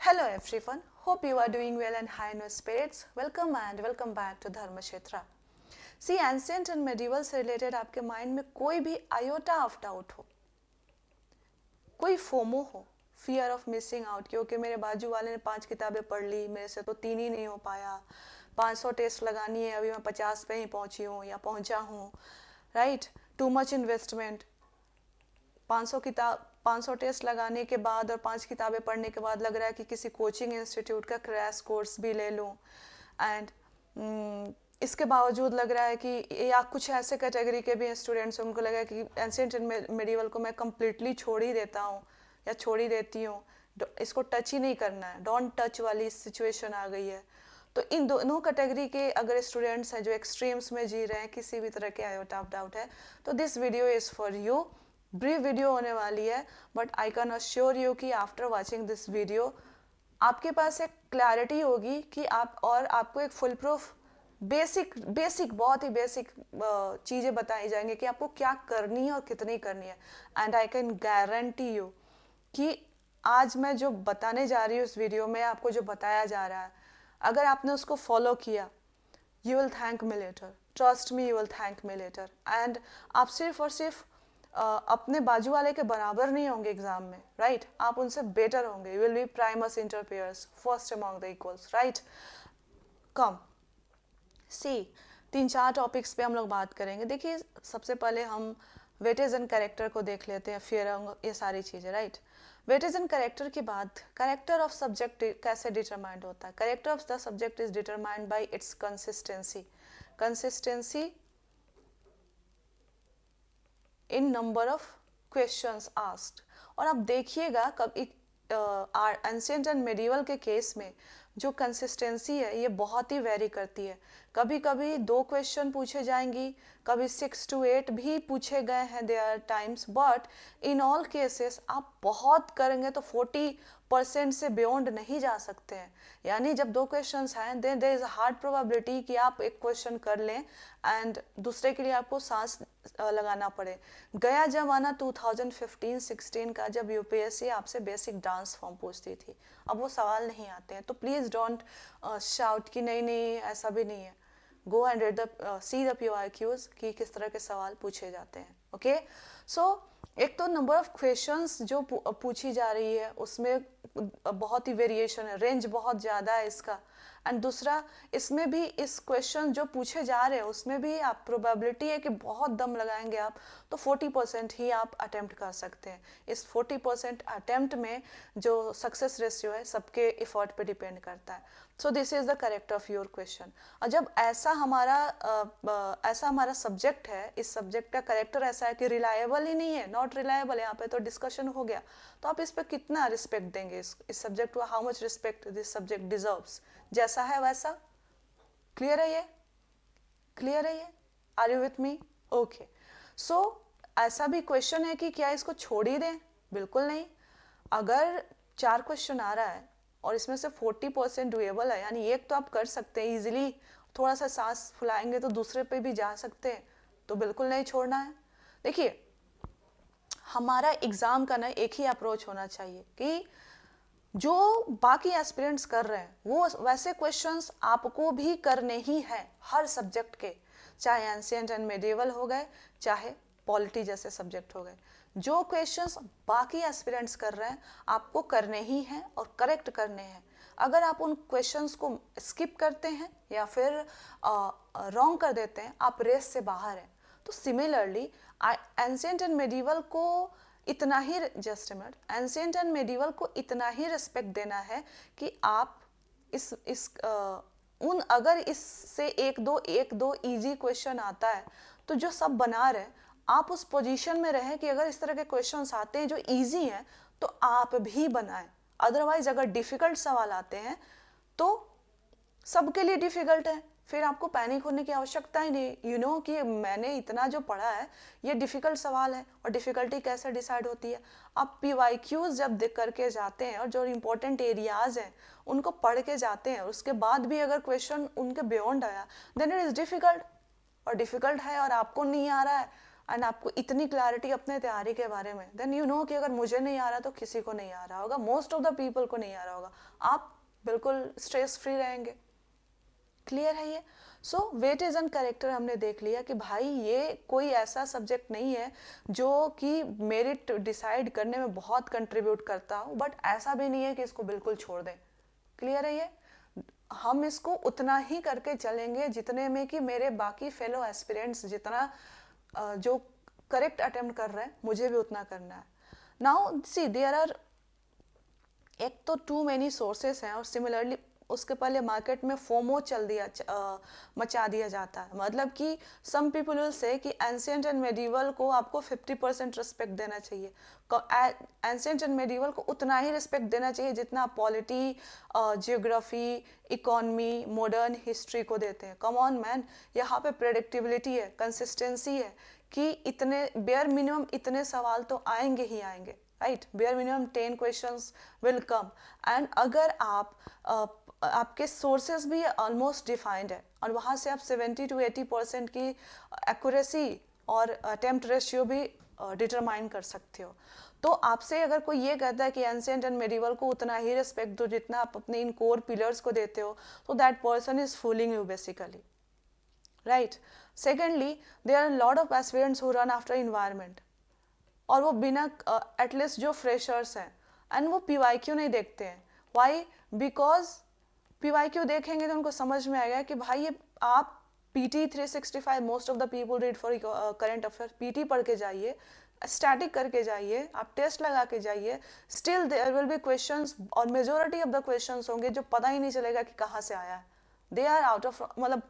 Hello everyone, hope you are doing well and high in your spirits. Welcome and welcome back to Dharma Kshetra. See, ancient and medieval से related आपके mind में कोई भी iota of doubt हो, कोई FOMO हो, fear of missing out, क्योंकि मेरे बाजू वाले ने 5 किताबें पढ़ ली, मेरे से तो 3 ही नहीं हो पाया, 500 टेस्ट लगानी है, अभी मैं 50 पे ही पहुंची हूँ या पहुंचा हूँ, right, too much investment, 500 test लगाने के बाद और 5 किताबें पढ़ने के बाद लग रहा है कि किसी कोचिंग इंस्टीट्यूट का क्रैश कोर्स भी ले लूँ, एंड इसके बावजूद लग रहा है कि या कुछ ऐसे कैटेगरी के भी स्टूडेंट्स उनको लगा कि एंशिएंट एंड मेडिवल को मैं कम्प्लीटली छोड़ ही देता हूँ या छोड़ ही देती हूँ, इसको टच ही नहीं करना है, डोंट टच वाली सिचुएशन आ गई है। तो इन दोनों कैटेगरी के अगर स्टूडेंट्स हैं जो एक्सट्रीम्स में जी रहे हैं, किसी भी तरह के आयोटा ऑफ डाउट है, तो this video is for you. Brief video होने वाली है, but I can assure you कि आफ्टर वॉचिंग दिस वीडियो आपके पास एक क्लैरिटी होगी कि आपको एक फुल प्रूफ बेसिक बहुत ही बेसिक चीज़ें बताई जाएंगी कि आपको क्या करनी है और कितनी करनी है। And I can guarantee you कि आज मैं जो बताने जा रही हूँ इस वीडियो में, आपको जो बताया जा रहा है, अगर आपने उसको फॉलो किया, you will thank me later, trust me, you will thank me later. And आप सिर्फ और सिर्फ अपने बाजू वाले के बराबर नहीं होंगे एग्जाम में, राइट, आप उनसे बेटर होंगे, you will be primus inter pares, first among the equals, right. Come see 3-4 topics पे हम लोग बात करेंगे। देखिए, सबसे पहले हम वेटेज एंड कैरेक्टर को देख लेते हैं, फिर ये सारी चीज़ें, राइट। वेटेज एंड कैरेक्टर की बात, कैरेक्टर ऑफ सब्जेक्ट कैसे डिटरमाइंड होता है? Character of the subject is determined by it's consistency in number of questions asked. और आप देखिएगा कब एंशिएंट एंड मेडिवल के केस में जो कंसिस्टेंसी है ये बहुत ही वेरी करती है। कभी कभी 2 क्वेश्चन पूछे जाएंगी, कभी 6 to 8 भी पूछे गए हैं there times, but in all cases आप बहुत करेंगे तो 40% से बियॉन्ड नहीं जा सकते हैं। यानी जब 2 क्वेश्चंस हैं, then there is a hard probability कि आप एक क्वेश्चन कर लें एंड दूसरे के लिए आपको सांस लगाना पड़े। गया जमाना 2015-16 का, जब यूपीएससी आपसे बेसिक डांस फॉर्म पूछती थी, अब वो सवाल नहीं आते हैं। तो प्लीज़ डोंट शाउट कि नहीं नहीं ऐसा भी नहीं है। Go and read the see the PYQs कि किस तरह के सवाल पूछे जाते हैं। ओके, सो एक तो नंबर ऑफ क्वेश्चंस जो पूछी जा रही है उसमें बहुत ही वेरिएशन है, रेंज बहुत ज़्यादा है इसका। एंड दूसरा, इसमें भी इस क्वेश्चन जो पूछे जा रहे हैं उसमें भी आप प्रोबेबिलिटी है कि बहुत दम लगाएंगे आप तो 40% ही आप अटेम्प्ट कर सकते हैं। इस 40% अटेम्प्ट में जो सक्सेस रेशियो है सबके एफर्ट पे डिपेंड करता है। So this is the correct of your question. और जब ऐसा हमारा सब्जेक्ट है, इस सब्जेक्ट का करेक्टर ऐसा है कि रिलायबल ही नहीं है, नॉट रिलायबल, यहाँ पे तो डिस्कशन हो गया, तो आप इस पर कितना रिस्पेक्ट देंगे इस सब्जेक्ट को? How much respect this subject deserves? जैसा है वैसा। क्लियर है ये? क्लियर है ये? Are you with me? Okay, so ऐसा भी क्वेश्चन है कि क्या इसको छोड़ ही दें? बिल्कुल नहीं। अगर 4 क्वेश्चन आ रहा है और इसमें से 40% डुएबल है, यानी एक तो आप कर सकते हैं इजीली, थोड़ा सा सांस फुलाएंगे तो दूसरे पे भी जा सकते हैं, तो बिल्कुल नहीं छोड़ना है। देखिए, हमारा एग्जाम का ना एक ही अप्रोच होना चाहिए कि जो बाकी एस्पिरेंट्स कर रहे हैं वो वैसे क्वेश्चंस आपको भी करने ही हैं हर सब्जेक्ट के, चाहे एंशिएंट एंड मेडिवल हो गए, चाहे पॉलिटी जैसे सब्जेक्ट हो गए। जो क्वेश्चंस बाकी एस्पिरेंट्स कर रहे हैं आपको करने ही हैं और करेक्ट करने हैं। अगर आप उन क्वेश्चंस को स्किप करते हैं या फिर रॉन्ग कर देते हैं, आप रेस से बाहर हैं। तो सिमिलरली एंशिएंट एंड मेडिवल को इतना ही, just minute, ancient and medieval को इतना ही रिस्पेक्ट देना है कि आप अगर इससे एक दो इजी क्वेश्चन आता है तो जो सब बना रहे, आप उस पोजीशन में रहे कि अगर इस तरह के क्वेश्चंस आते हैं जो इजी हैं तो आप भी बनाएं। अदरवाइज अगर डिफिकल्ट सवाल आते हैं तो सबके लिए डिफिकल्ट है, फिर आपको पैनिक होने की आवश्यकता ही नहीं। यू नो कि मैंने इतना जो पढ़ा है ये डिफ़िकल्ट सवाल है, और डिफ़िकल्टी कैसे डिसाइड होती है? आप PYQs जब देख करके जाते हैं और जो इम्पोर्टेंट एरियाज़ हैं उनको पढ़ के जाते हैं, उसके बाद भी अगर क्वेश्चन उनके बियॉन्ड आया, देन इट इज़ डिफ़िकल्ट, और डिफ़िकल्ट है और आपको नहीं आ रहा है, एंड आपको इतनी क्लैरिटी अपने तैयारी के बारे में, देन यू नो कि अगर मुझे नहीं आ रहा तो किसी को नहीं आ रहा होगा, मोस्ट ऑफ द पीपल को नहीं आ रहा होगा, आप बिल्कुल स्ट्रेस फ्री रहेंगे। क्लियर है ये? सो वेटेज एंड करेक्टर हमने देख लिया कि भाई ये कोई ऐसा सब्जेक्ट नहीं है जो कि मेरिट डिसाइड करने में बहुत कंट्रीब्यूट करता हो, बट ऐसा भी नहीं है कि इसको बिल्कुल छोड़ दें। क्लियर है ये? हम इसको उतना ही करके चलेंगे जितने में कि मेरे बाकी फेलो एस्पिरेंट्स जितना जो करेक्ट अटेम्प्ट कर रहे हैं मुझे भी उतना करना है। नाउ सी देयर आर, एक तो टू मेनी सोर्सेस हैं, और सिमिलरली उसके पहले मार्केट में फोमो मचा दिया जाता है। मतलब कि सम पीपल विल से कि एंशिएंट एंड मेडिवल को आपको 50% रिस्पेक्ट देना चाहिए। एंशिएंट एंड मेडिवल को उतना ही रिस्पेक्ट देना चाहिए जितना आप polity, geography, economy, modern history को देते हैं। कम ऑन मैन, यहाँ पे प्रेडिक्टिबिलिटी है, कंसिस्टेंसी है कि इतने बेयर मिनिमम इतने सवाल तो आएंगे ही आएंगे, right? Bare minimum 10 questions will come. And अगर आपके सोर्सेज भी ऑलमोस्ट डिफाइंड है और वहाँ से आप 70 to 80% की एक्यूरेसी और अटेम्प्ट रेशियो भी डिटरमाइन कर सकते हो। तो आपसे अगर कोई ये कहता है कि एंशिएंट एंड मेडिवल को उतना ही रिस्पेक्ट दो जितना आप अपने इन कोर पिलर्स को देते हो, तो that person is fooling you basically, right? Secondly, there are lot of aspirants who run after environment, और वो बिना एटलीस्ट जो फ्रेशर्स हैं एंड वो PYQ नहीं देखते हैं। वाई? बिकॉज PYQ देखेंगे तो उनको समझ में आएगा कि भाई ये आप PT 365 most of the people read for current affair, PT पढ़ के जाइए, स्टैटिक करके जाइए, आप टेस्ट लगा के जाइए, still there will be questions, और मेजोरिटी ऑफ द क्वेश्चंस होंगे जो पता ही नहीं चलेगा कि कहाँ से आया है। दे आर आउट ऑफ, मतलब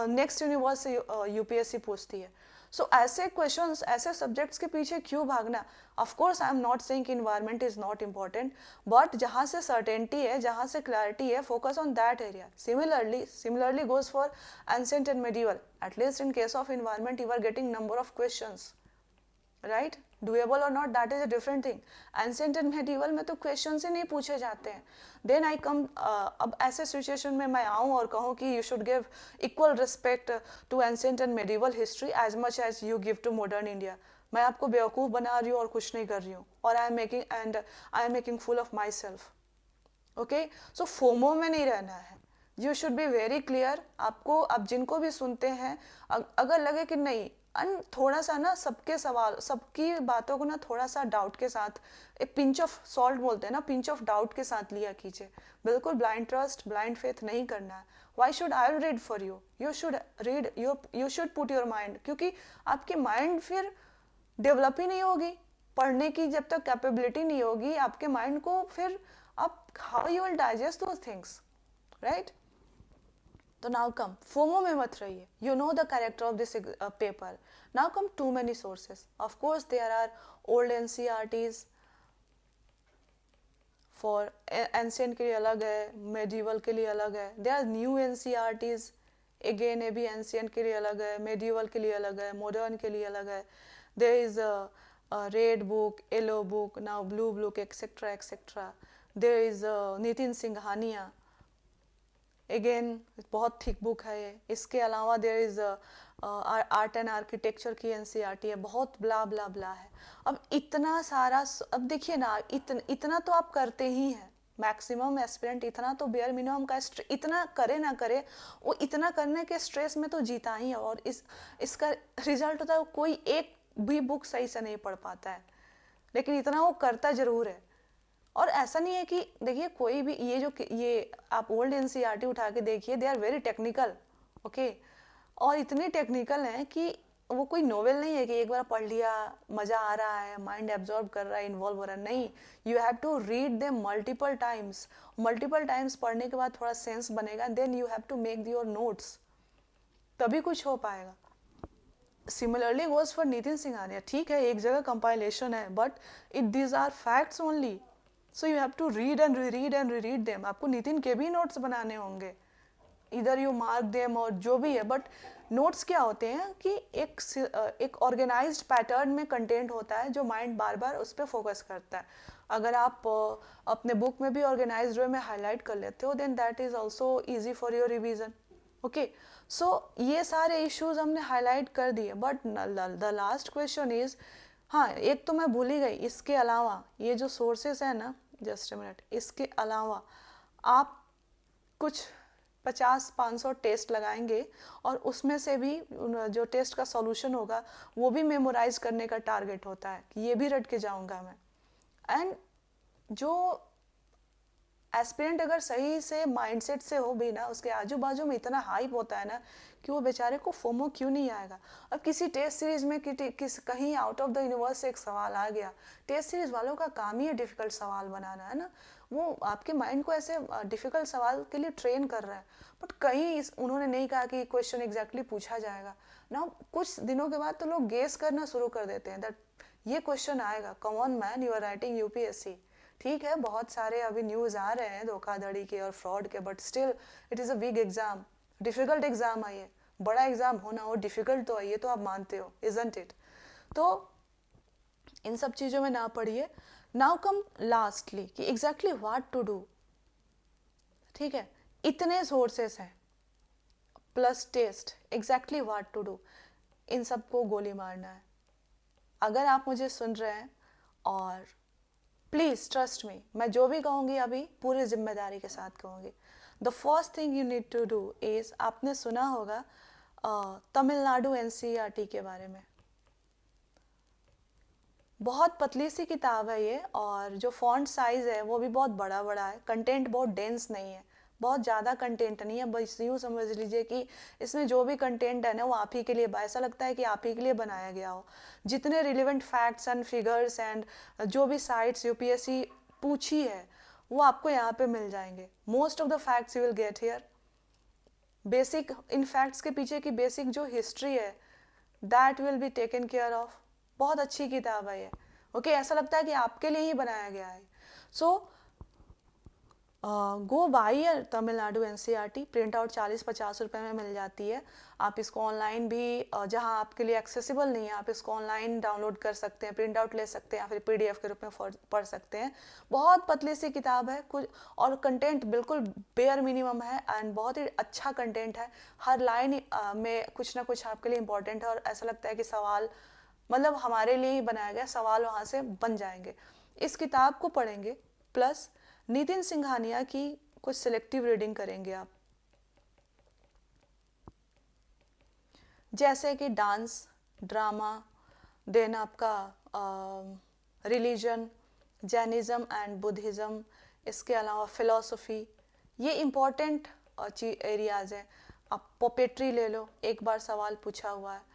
नेक्स्ट यूनिवर्स से UPSC पूछती है। सो ऐसे क्वेश्चंस, ऐसे सब्जेक्ट्स के पीछे क्यों भागना? Of course I am not saying कि environment is not important, but जहाँ से सर्टेनिटी है, जहाँ से क्लैरिटी है, focus on that area. Similarly goes for ancient and medieval. At least in case of environment you are getting number of questions, right? Doable और not, that is a different thing. Ancient and medieval में तो question ही नहीं पूछे जाते हैं। Then I कम, अब ऐसे situation में मैं आऊँ और कहूँ कि you should give equal respect to ancient and medieval history as much as you give to modern India. मैं आपको बेवकूफ़ बना रही हूँ और कुछ नहीं कर रही हूँ, और I am making full of my self. Okay, so FOMO में नहीं रहना है। You should be very clear. आपको, आप जिनको भी सुनते हैं, अगर लगे कि नहीं, थोड़ा सा ना सबके सवाल, सबकी बातों को ना थोड़ा सा डाउट के साथ, एक पिंच ऑफ सॉल्ट बोलते हैं ना, पिंच ऑफ डाउट के साथ लिया कीजिए। बिल्कुल ब्लाइंड ट्रस्ट, ब्लाइंड फेथ नहीं करना है। Why should I read for you? You should read, you should put your mind, क्योंकि आपकी माइंड फिर डेवलप ही नहीं होगी। पढ़ने की जब तक कैपेबिलिटी नहीं होगी आपके माइंड को, फिर आप how you will digest those things, right? तो नाउ कम, फोमो में मत रहिए। You know the character of this paper. Now come to many sources. Of course there are old NCERTs, for ancient के लिए अलग है, मेडिवल के लिए अलग है। There are new NCERTs, again ये भी एंशिएंट के लिए अलग है, मेडिवल के लिए अलग है, मॉडर्न के लिए अलग है। There is red book, yellow book, now blue book, etcetera etcetera. There is Nitin Singhania, again बहुत थिक बुक है ये। इसके अलावा there is art and architecture की NCERT है, बहुत ब्ला ब्ला ब्ला है। अब इतना सारा, अब देखिए ना, इतना तो आप करते ही हैं, मैक्सिमम एस्पिरेंट इतना तो बेयर मिनिमम का, इतना करे ना करे, वो इतना करने के स्ट्रेस में तो जीता ही है, और इसका रिजल्ट होता है कोई एक भी बुक सही से नहीं पढ़ पाता है, लेकिन इतना वो करता जरूर है। और ऐसा नहीं है कि, देखिए कोई भी, ये आप ओल्ड NCERT उठा के देखिए, they are very technical, okay? और इतनी टेक्निकल हैं कि वो कोई नोवेल नहीं है कि एक बार पढ़ लिया, मज़ा आ रहा है, माइंड एब्जॉर्ब कर रहा है, इन्वॉल्व हो रहा है। नहीं, you have to read them multiple times पढ़ने के बाद थोड़ा सेंस बनेगा, then you have to make your notes, तभी कुछ हो पाएगा। Similarly goes for Nitin Singhania. ठीक है, एक जगह कंपाइलेशन है, but these are facts only, so you have to read and read them. आपको नितिन के भी नोट्स बनाने होंगे, इधर यू मार्क देम और जो भी है, बट नोट्स क्या होते हैं कि एक ऑर्गेनाइज्ड पैटर्न में कंटेंट होता है जो माइंड बार बार उस पर फोकस करता है। अगर आप अपने बुक में भी ऑर्गेनाइज्ड वे में हाईलाइट कर लेते हो, then that is also easy for your revision, okay, so ये सारे इश्यूज हमने हाईलाइट कर दिए, but the last question is, हाँ एक तो मैं भूल ही गई, इसके अलावा ये जो सोर्सेस है ना, जस्ट अ मिनट, इसके अलावा आप कुछ 50-500 टेस्ट लगाएंगे और उसमें से भी जो टेस्ट का सॉल्यूशन होगा वो भी मेमोराइज करने का टारगेट होता है कि ये भी रट के जाऊंगा मैं। एंड जो एस्पिरेंट अगर सही से माइंडसेट से हो भी ना, उसके आजू बाजू में इतना हाइप होता है ना कि वो बेचारे को फोमो क्यों नहीं आएगा। अब किसी टेस्ट सीरीज में कहीं आउट ऑफ द यूनिवर्स से एक सवाल आ गया, टेस्ट सीरीज वालों का काम ही है डिफिकल्ट सवाल बनाना, है ना, वो आपके माइंड को ऐसे डिफिकल्ट सवाल के लिए ट्रेन कर रहा है। बट कहीं उन्होंने नहीं कहा कि क्वेश्चन एग्जैक्टली पूछा जाएगा ना, कुछ दिनों के बाद तो लोग गेस करना शुरू कर देते हैं दैट ये क्वेश्चन आएगा। Come on man, you are writing UPSC, ठीक है बहुत सारे अभी न्यूज़ आ रहे हैं धोखाधड़ी के और फ्रॉड के, but still it is a big exam, difficult exam है ये, बड़ा एग्जाम होना हो डिफिकल्ट तो है, ये तो आप मानते हो, इजंट इट। तो इन सब चीज़ों में ना पढ़िए। नाउ कम लास्टली कि एग्जैक्टली व्हाट टू डू। ठीक है, इतने सोर्सेस हैं plus test, exactly what to do, इन सबको गोली मारना है। अगर आप मुझे सुन रहे हैं, और प्लीज़ ट्रस्ट मी, मैं जो भी कहूँगी अभी पूरी जिम्मेदारी के साथ कहूँगी। The first thing you need to do is, आपने सुना होगा तमिलनाडु एनसीईआरटी के बारे में, बहुत पतली सी किताब है ये, और जो फॉन्ट साइज़ है वो भी बहुत बड़ा बड़ा है, कंटेंट बहुत डेंस नहीं है, बहुत ज़्यादा कंटेंट नहीं है, बस यूँ समझ लीजिए कि इसमें जो भी कंटेंट है ना वो आप ही के लिए, ऐसा लगता है कि आप ही के लिए बनाया गया हो। जितने relevant facts and figures and जो भी साइट्स यूपीएससी पूछी है वो आपको यहाँ पे मिल जाएंगे। Most of the facts you will get here. Basic, in facts के पीछे की बेसिक जो हिस्ट्री है that will be taken care of. बहुत अच्छी किताब है ये। ओके, ऐसा लगता है कि आपके लिए ही बनाया गया है। So go by Tamil Nadu NCERT, print out 40-50 रुपए में मिल जाती है। आप इसको ऑनलाइन भी जहां आपके लिए एक्सेसिबल नहीं है आप इसको ऑनलाइन डाउनलोड कर सकते हैं, प्रिंट आउट ले सकते हैं, या फिर पीडीएफ के रूप में पढ़ सकते हैं। बहुत पतली सी किताब है कुछ, और कंटेंट बिल्कुल बेयर मिनिमम है एंड बहुत ही अच्छा कंटेंट है। हर लाइन में कुछ ना कुछ आपके लिए इंपॉर्टेंट है, और ऐसा लगता है कि सवाल मतलब हमारे लिए ही बनाया गया, सवाल वहाँ से बन जाएंगे। इस किताब को पढ़ेंगे, प्लस नितिन सिंघानिया की कुछ सिलेक्टिव रीडिंग करेंगे आप, जैसे कि डांस, ड्रामा, देन आपका रिलीजन, जैनिज़्म एंड बुद्धिज़्म, इसके अलावा फिलॉसफी, ये इम्पॉर्टेंट एरियाज़ हैं। आप पोपेट्री ले लो, एक बार सवाल पूछा हुआ है।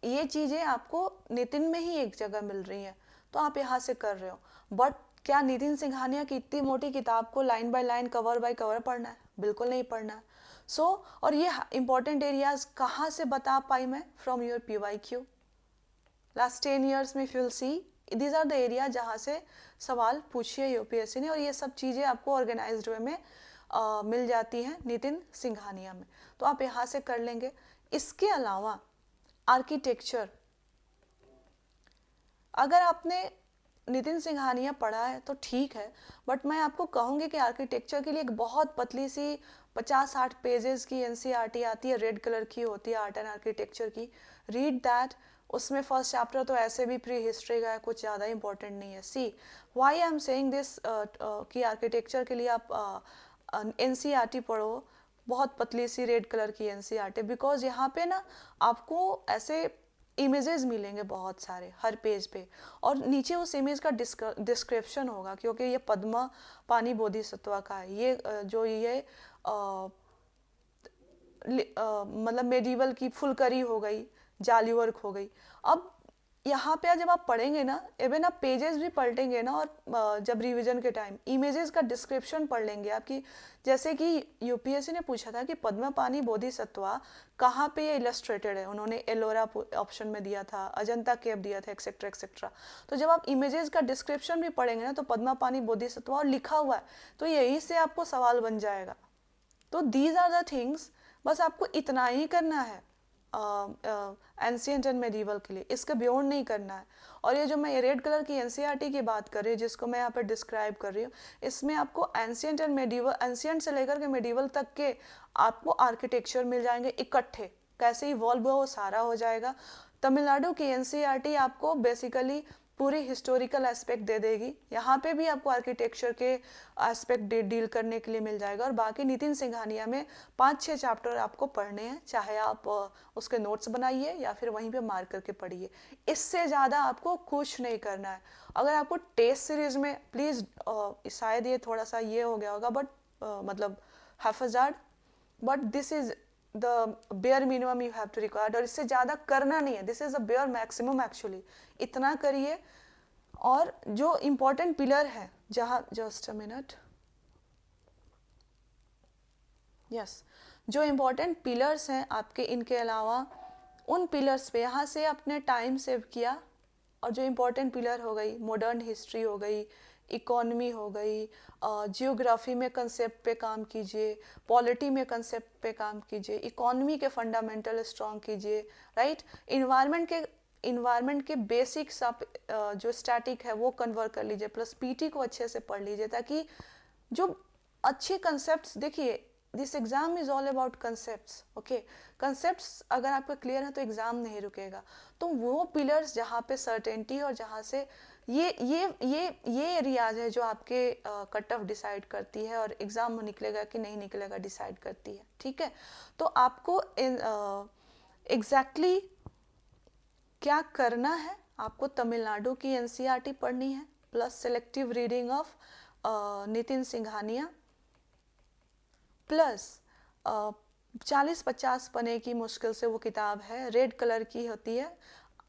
ये चीज़ें आपको नितिन में ही एक जगह मिल रही हैं, तो आप यहाँ से कर रहे हो। बट क्या नितिन सिंघानिया की इतनी मोटी किताब को line by line, cover by cover पढ़ना है? बिल्कुल नहीं पढ़ना है। और ये इंपॉर्टेंट एरियाज कहाँ से बता पाई मैं? From your PYQ last 10 years में, if you will see these are the area जहाँ से सवाल पूछिए यूपीएससी ने, और ये सब चीज़ें आपको ऑर्गेनाइज्ड वे में मिल जाती हैं नितिन सिंघानिया में, तो आप यहाँ से कर लेंगे। इसके अलावा आर्किटेक्चर, अगर आपने नितिन सिंघानिया पढ़ा है तो ठीक है, बट मैं आपको कहूँगी कि आर्किटेक्चर के लिए एक बहुत पतली सी 50-60 पेजेस की एनसीईआरटी आती है, रेड कलर की होती है, आर्ट एंड आर्किटेक्चर की। Read that. उसमें फर्स्ट चैप्टर तो ऐसे भी प्री हिस्ट्री का है, कुछ ज़्यादा इंपॉर्टेंट नहीं है। See why I am saying this कि आर्किटेक्चर के लिए आप एनसीईआरटी पढ़ो, बहुत पतली सी रेड कलर की एनसीईआरटी, बिकॉज यहाँ पे ना आपको ऐसे इमेजेस मिलेंगे बहुत सारे हर पेज पे, और नीचे उस इमेज का डिस्क्रिप्शन होगा, क्योंकि ये पद्मा पानी बोधिसत्व का है। ये जो ये मतलब मेडिवल की फुलकरी हो गई, जाली वर्क हो गई। अब यहाँ पे जब आप पढ़ेंगे ना, इवन आप पेजेस भी पलटेंगे ना, और जब रिवीजन के टाइम इमेजेस का डिस्क्रिप्शन पढ़ लेंगे आपकी, जैसे कि यूपीएससी ने पूछा था कि पद्मपानी बोधिसत्व कहाँ पे ये इलस्ट्रेटेड है, उन्होंने एलोरा ऑप्शन में दिया था, अजंता केव दिया था, एक्सेट्रा एक्सेट्रा। तो जब आप इमेजेस का डिस्क्रिप्शन भी पढ़ेंगे ना, तो पद्मपानी बोधिसत्व और लिखा हुआ है, तो यहीं से आपको सवाल बन जाएगा। तो दीज आर द थिंग्स, बस आपको इतना ही करना है। एंशियंट एंड मेडिवल के लिए, इसके बियॉन्ड नहीं करना है। और ये जो मैं रेड कलर की एनसीईआरटी की बात कर रही हूँ, जिसको मैं यहाँ पर डिस्क्राइब कर रही हूँ, इसमें आपको एंशियंट एंड मेडिवल, एंशियंट से लेकर के मेडिवल तक के आपको आर्किटेक्चर मिल जाएंगे इकट्ठे, कैसे इवॉल्व हुआ वो सारा हो जाएगा। तमिलनाडु की एनसीईआरटी आपको बेसिकली पूरी हिस्टोरिकल एस्पेक्ट दे देगी, यहाँ पे भी आपको आर्किटेक्चर के एस्पेक्ट डील करने के लिए मिल जाएगा। और बाकी नितिन सिंघानिया में 5-6 चैप्टर आपको पढ़ने हैं, चाहे आप उसके नोट्स बनाइए या फिर वहीं पे मार्क करके पढ़िए, इससे ज़्यादा आपको कुछ नहीं करना है। अगर आपको टेस्ट सीरीज में प्लीज़, शायद ये थोड़ा सा ये हो गया होगा बट मतलब haphazard, but this is the bare minimum you have to required, और इससे ज़्यादा करना नहीं है, this is the bare maximum actually, इतना करिए। और जो इम्पोर्टेंट पिलर है, जहाँ, जस्ट अ मिनट, यस, जो इम्पोर्टेंट पिलर्स हैं आपके, इनके अलावा उन पिलर्स पे यहाँ से अपने टाइम सेव किया, और जो इम्पोर्टेंट पिलर हो गई, मॉडर्न हिस्ट्री हो गई, इकोनॉमी हो गई, जियोग्राफी में कंसेप्ट पे काम कीजिए, पॉलिटी में कंसेप्ट पे काम कीजिए, इकोनॉमी के फंडामेंटल स्ट्रॉन्ग कीजिए, राइट। इन्वायरमेंट के बेसिक्स आप जो स्टैटिक है वो कन्वर्ट कर लीजिए, प्लस पीटी को अच्छे से पढ़ लीजिए, ताकि जो अच्छे कंसेप्ट्स, देखिए this exam is all about concepts, okay, concepts अगर आपका क्लियर है तो एग्जाम नहीं रुकेगा। तो वो पिलर्स जहाँ पे सर्टेनिटी, और जहाँ से ये एरियाज है जो आपके कट ऑफ डिसाइड करती है, और एग्जाम में निकलेगा कि नहीं निकलेगा डिसाइड करती है, ठीक है। तो आपको एग्जैक्टली क्या करना है, आपको तमिलनाडु की एनसीईआरटी पढ़नी है, plus selective reading of Nitin Singhania, plus 40-50 पन्ने की मुश्किल से वो किताब है, रेड कलर की होती है,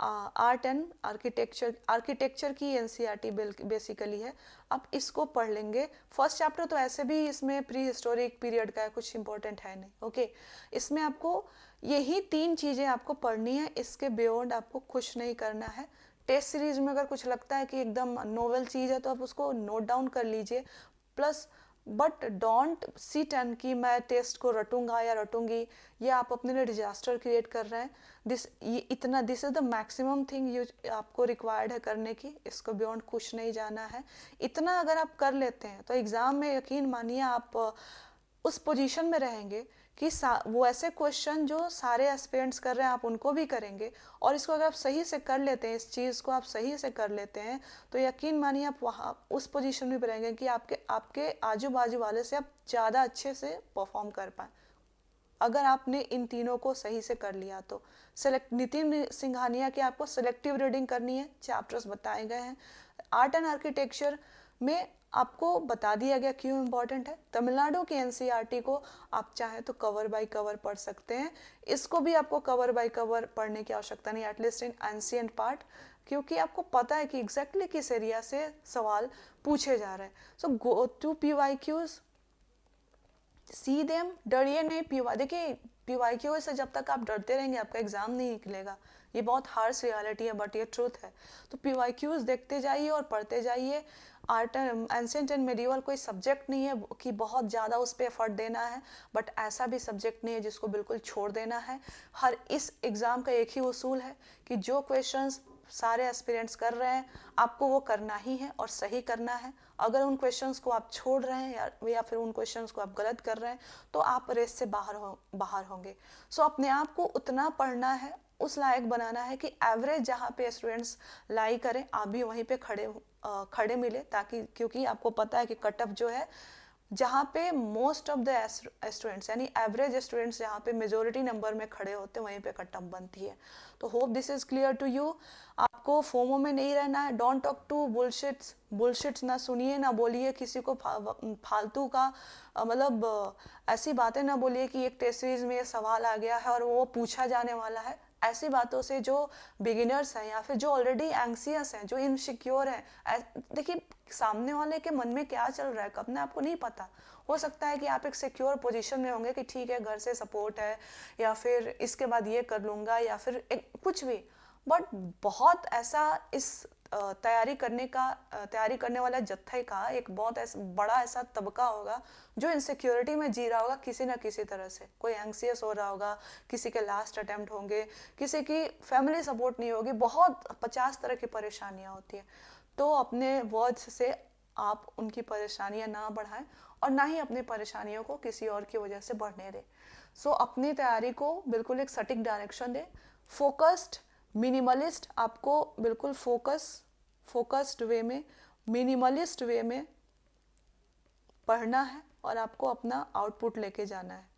आर्ट एंड आर्किटेक्चर की एनसीईआरटी बेसिकली है। आप इसको पढ़ लेंगे। फर्स्ट चैप्टर तो ऐसे भी इसमें प्री हिस्टोरिक पीरियड का है, कुछ इंपॉर्टेंट है नहीं, ओके। इसमें आपको यही 3 चीज़ें आपको पढ़नी है, इसके बियॉन्ड आपको कुछ नहीं करना है। टेस्ट सीरीज में अगर कुछ लगता है कि एकदम नोवेल चीज़ है तो आप उसको नोट डाउन कर लीजिए, plus but don't sit and कि मैं टेस्ट को रटूंगा या रटूंगी, ये आप अपने लिए डिजास्टर क्रिएट कर रहे हैं। This is the maximum thing you आपको रिक्वायर्ड है करने की, इसको बियॉन्ड कुछ नहीं जाना है। इतना अगर आप कर लेते हैं तो एग्ज़ाम में यकीन मानिए आप उस पोजीशन में रहेंगे कि वो ऐसे क्वेश्चन जो सारे एस्पिरेंट्स कर रहे हैं आप उनको भी करेंगे, और इसको अगर आप सही से कर लेते हैं, इस चीज़ को आप सही से कर लेते हैं, तो यकीन मानिए आप वहाँ उस पोजीशन में भी रहेंगे कि आपके आजू बाजू वाले से आप ज़्यादा अच्छे से परफॉर्म कर पाएँ, अगर आपने इन तीनों को सही से कर लिया तो। नितिन सिंघानिया की आपको सेलेक्टिव रीडिंग करनी है, चैप्टर्स बताए गए हैं। आर्ट एंड आर्किटेक्चर में आपको बता दिया गया क्यों इम्पॉर्टेंट है। तमिलनाडु की एनसीईआरटी को आप चाहें तो कवर बाय कवर पढ़ सकते हैं, इसको भी आपको कवर बाय कवर पढ़ने की आवश्यकता नहीं, एटलीस्ट इन एंशिएंट पार्ट, क्योंकि आपको पता है कि एग्जैक्टली किस एरिया से सवाल पूछे जा रहे हैं। So go to PYQs, see them, डरिए नहीं। देखिए PYQ से जब तक आप डरते रहेंगे आपका एग्जाम नहीं निकलेगा, ये बहुत हार्श रियलिटी है बट ये ट्रूथ है। तो PYQs देखते जाइए और पढ़ते जाइए। आर्ट एंशिएंट एंड मेडिवल कोई सब्जेक्ट नहीं है कि बहुत ज़्यादा उस पर एफर्ट देना है, बट ऐसा भी सब्जेक्ट नहीं है जिसको बिल्कुल छोड़ देना है। हर इस एग्ज़ाम का एक ही उसूल है कि जो क्वेश्चंस सारे एस्पिरेंट्स कर रहे हैं आपको वो करना ही है और सही करना है। अगर उन क्वेश्चंस को आप छोड़ रहे हैं या फिर उन क्वेश्चंस को आप गलत कर रहे हैं तो आप रेस से बाहर होंगे। सो अपने आप को उतना पढ़ना है, उस लायक बनाना है कि एवरेज जहाँ पे स्टूडेंट्स लाई करें आप भी वहीं पे खड़े मिले, ताकि क्योंकि आपको पता है कि कट ऑफ जो है जहाँ पे मोस्ट ऑफ द स्टूडेंट्स यानी एवरेज स्टूडेंट्स जहाँ पे मेजोरिटी नंबर में खड़े होते हैं वहीं पे कट ऑफ बनती है। तो hope this is clear to you. आपको फोमो में नहीं रहना है, डोंट टॉक टू बुलशिट्स ना सुनिए ना बोलिए किसी को फालतू का मतलब ऐसी बातें ना बोलिए कि एक टेस्ट सीरीज में ये सवाल आ गया है और वो पूछा जाने वाला है। ऐसी बातों से जो बिगिनर्स हैं या फिर जो ऑलरेडी एंग्सियस हैं, जो इनसिक्योर हैं, देखिए सामने वाले के मन में क्या चल रहा है अपने आपको नहीं पता। हो सकता है कि आप एक सिक्योर पोजीशन में होंगे कि ठीक है घर से सपोर्ट है या फिर इसके बाद ये कर लूँगा या फिर कुछ भी, बट बहुत ऐसा इस तैयारी करने वाला जत्थे का एक बहुत बड़ा ऐसा तबका होगा जो इनसिक्योरिटी में जी रहा होगा किसी ना किसी तरह से। कोई एंग्सियस हो रहा होगा, किसी के लास्ट अटेम्प्ट होंगे, किसी की फैमिली सपोर्ट नहीं होगी, बहुत 50 तरह की परेशानियां होती है। तो अपने वर्ड्स से आप उनकी परेशानियां ना बढ़ाएं और ना ही अपनी परेशानियों को किसी और की वजह से बढ़ने दें। सो अपनी तैयारी को बिल्कुल एक सटीक डायरेक्शन दें। फोकस्ड, मिनिमलिस्ट, आपको बिल्कुल फोकस्ड वे में, मिनिमलिस्ट वे में पढ़ना है और आपको अपना आउटपुट लेके जाना है,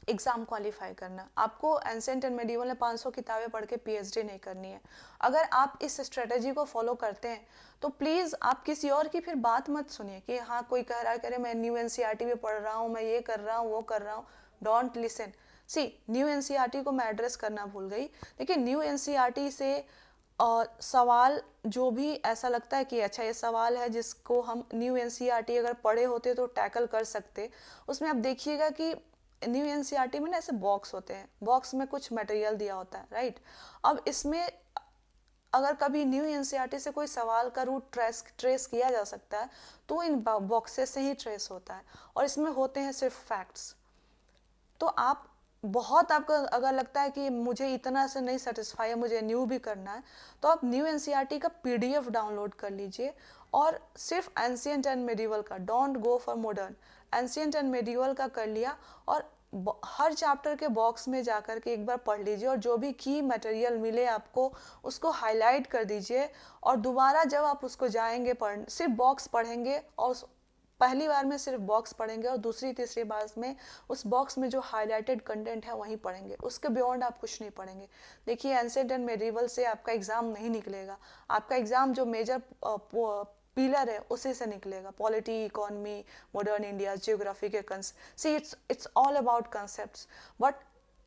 एग्ज़ाम क्वालिफाई करना। आपको एंसेंट एंड मेडिवल में 500 किताबें पढ़ के पीएचडी नहीं करनी है। अगर आप इस स्ट्रेटजी को फॉलो करते हैं तो प्लीज़ आप किसी और की फिर बात मत सुनिए कि हाँ कोई कह रहा है, कह रहे मैं न्यू एनसीईआरटी में पढ़ रहा हूँ, मैं ये कर रहा हूँ, वो कर रहा हूँ। Don't listen. See, new NCERT को मैं एड्रेस करना भूल गई। देखिए, न्यू एनसीईआरटी से सवाल जो भी ऐसा लगता है कि अच्छा ये सवाल है जिसको हम न्यू एनसीईआरटी अगर पढ़े होते तो टैकल कर सकते, उसमें आप देखिएगा कि न्यू एनसीईआरटी में ना ऐसे बॉक्स होते हैं, बॉक्स में कुछ मटेरियल दिया होता है, राइट। अब इसमें अगर कभी न्यू एनसीईआरटी से कोई सवाल का रूट ट्रेस किया जा सकता है तो इन बॉक्सेस से ही ट्रेस होता है, और इसमें होते हैं सिर्फ फैक्ट्स। तो आप बहुत, आपको अगर लगता है कि मुझे इतना से नहीं सेटिस्फाई है, मुझे न्यू भी करना है, तो आप न्यू एनसीईआरटी का पीडीएफ डाउनलोड कर लीजिए और सिर्फ एंशिएंट एंड मेडिवल का, don't go for modern, ancient and medieval का कर लिया और हर चैप्टर के बॉक्स में जाकर के एक बार पढ़ लीजिए और जो भी की मटेरियल मिले आपको उसको हाईलाइट कर दीजिए। और दोबारा जब आप उसको जाएंगे पढ़, सिर्फ बॉक्स पढ़ेंगे और पहली बार में सिर्फ बॉक्स पढ़ेंगे और दूसरी तीसरी बार में उस बॉक्स में जो हाईलाइटेड कंटेंट है वहीं पढ़ेंगे, उसके बियॉन्ड आप कुछ नहीं पढ़ेंगे। देखिए, एंशिएंट एंड मेडिवल से आपका एग्जाम नहीं निकलेगा, आपका एग्जाम जो मेजर पिलर है उसी से निकलेगा, polity, economy, modern India, geography के see it's all about concepts. But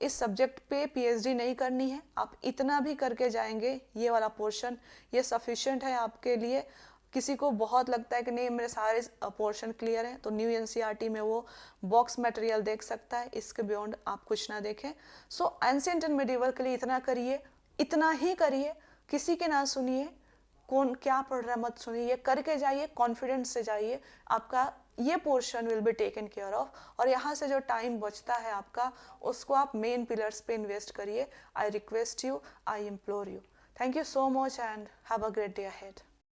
इस सब्जेक्ट पे पीएचडी नहीं करनी है, आप इतना भी करके जाएंगे, ये वाला पोर्शन ये सफिशिएंट है आपके लिए। किसी को बहुत लगता है कि नहीं मेरे सारे पोर्शन क्लियर हैं, तो न्यू एनसीईआरटी में वो बॉक्स मटेरियल देख सकता है, इसके बियॉन्ड आप कुछ ना देखें। सो एंशिएंट एंड मेडिवल के लिए इतना करिए, इतना ही करिए, किसी के ना सुनिए, कौन क्या पढ़ रहा है मत सुनिए, ये करके जाइए, कॉन्फिडेंस से जाइए, आपका ये portion will be taken care of. और यहाँ से जो टाइम बचता है आपका, उसको आप मेन पिलर्स पे इन्वेस्ट करिए। I request you, I implore you. Thank you so much and have a great day ahead.